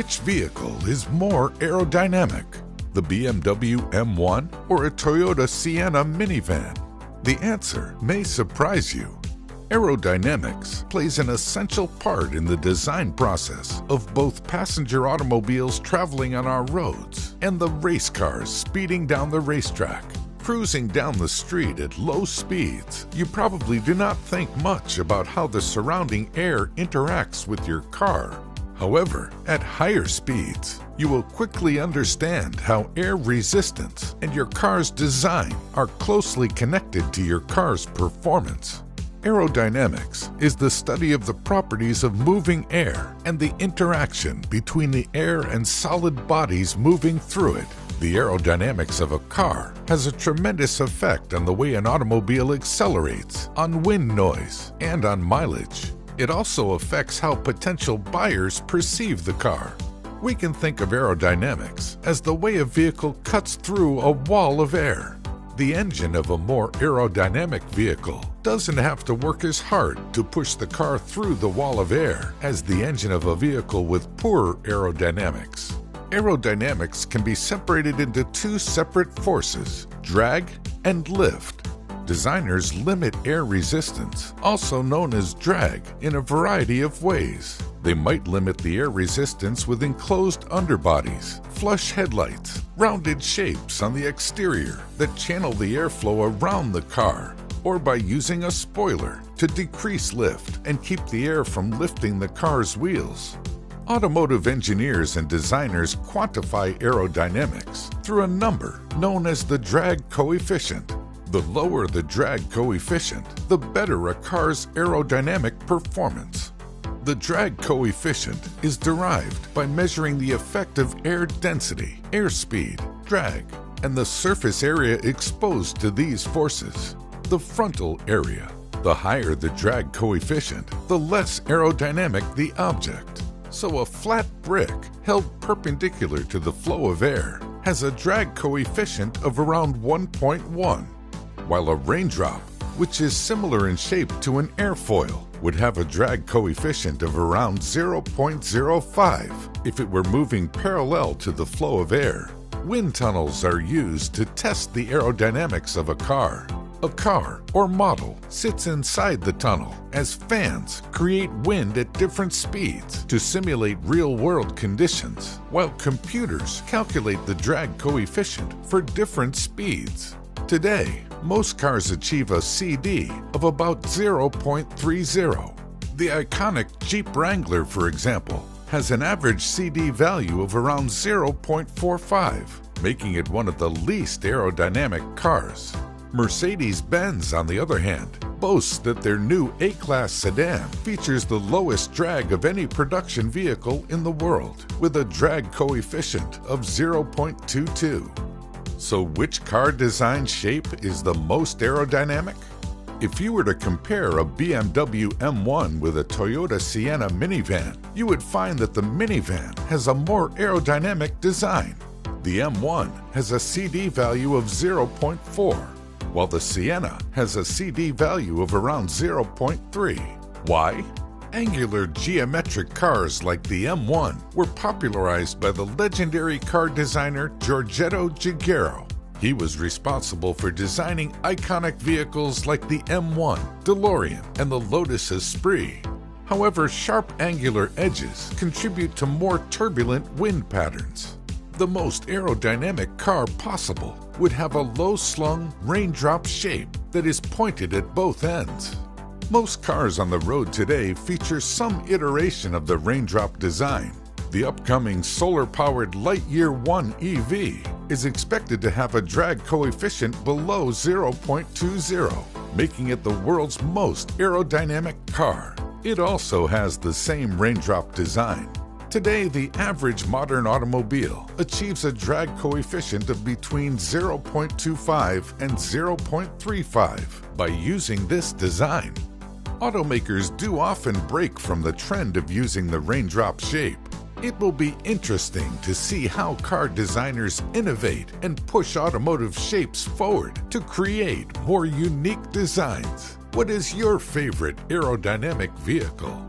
Which vehicle is more aerodynamic? The BMW M1 or a Toyota Sienna minivan? The answer may surprise you. Aerodynamics plays an essential part in the design process of both passenger automobiles traveling on our roads and the race cars speeding down the racetrack. Cruising down the street at low speeds, you probably do not think much about how the surrounding air interacts with your car. However, at higher speeds, you will quickly understand how air resistance and your car's design are closely connected to your car's performance. Aerodynamics is the study of the properties of moving air and the interaction between the air and solid bodies moving through it. The aerodynamics of a car has a tremendous effect on the way an automobile accelerates, on wind noise, and on mileage. It also affects how potential buyers perceive the car. We can think of aerodynamics as the way a vehicle cuts through a wall of air. The engine of a more aerodynamic vehicle doesn't have to work as hard to push the car through the wall of air as the engine of a vehicle with poor aerodynamics. Aerodynamics can be separated into two separate forces, drag and lift. Designers limit air resistance, also known as drag, in a variety of ways. They might limit the air resistance with enclosed underbodies, flush headlights, rounded shapes on the exterior that channel the airflow around the car, or by using a spoiler to decrease lift and keep the air from lifting the car's wheels. Automotive engineers and designers quantify aerodynamics through a number known as the drag coefficient. The lower the drag coefficient, the better a car's aerodynamic performance. The drag coefficient is derived by measuring the effect of air density, airspeed, drag, and the surface area exposed to these forces, the frontal area. The higher the drag coefficient, the less aerodynamic the object. So a flat brick held perpendicular to the flow of air has a drag coefficient of around 1.1. While a raindrop, which is similar in shape to an airfoil, would have a drag coefficient of around 0.05 if it were moving parallel to the flow of air. Wind tunnels are used to test the aerodynamics of a car. A car or model sits inside the tunnel as fans create wind at different speeds to simulate real-world conditions, while computers calculate the drag coefficient for different speeds. Today, most cars achieve a CD of about 0.30. The iconic Jeep Wrangler, for example, has an average CD value of around 0.45, making it one of the least aerodynamic cars. Mercedes-Benz, on the other hand, boasts that their new A-Class sedan features the lowest drag of any production vehicle in the world, with a drag coefficient of 0.22. So which car design shape is the most aerodynamic? If you were to compare a BMW M1 with a Toyota Sienna minivan, you would find that the minivan has a more aerodynamic design. The M1 has a CD value of 0.4, while the Sienna has a CD value of around 0.3. Why? Angular geometric cars like the M1 were popularized by the legendary car designer Giorgetto Giugiaro. He was responsible for designing iconic vehicles like the M1, DeLorean, and the Lotus Esprit. However, sharp angular edges contribute to more turbulent wind patterns. The most aerodynamic car possible would have a low-slung raindrop shape that is pointed at both ends. Most cars on the road today feature some iteration of the raindrop design. The upcoming solar-powered Lightyear 1 EV is expected to have a drag coefficient below 0.20, making it the world's most aerodynamic car. It also has the same raindrop design. Today, the average modern automobile achieves a drag coefficient of between 0.25 and 0.35 by using this design. Automakers do often break from the trend of using the raindrop shape. It will be interesting to see how car designers innovate and push automotive shapes forward to create more unique designs. What is your favorite aerodynamic vehicle?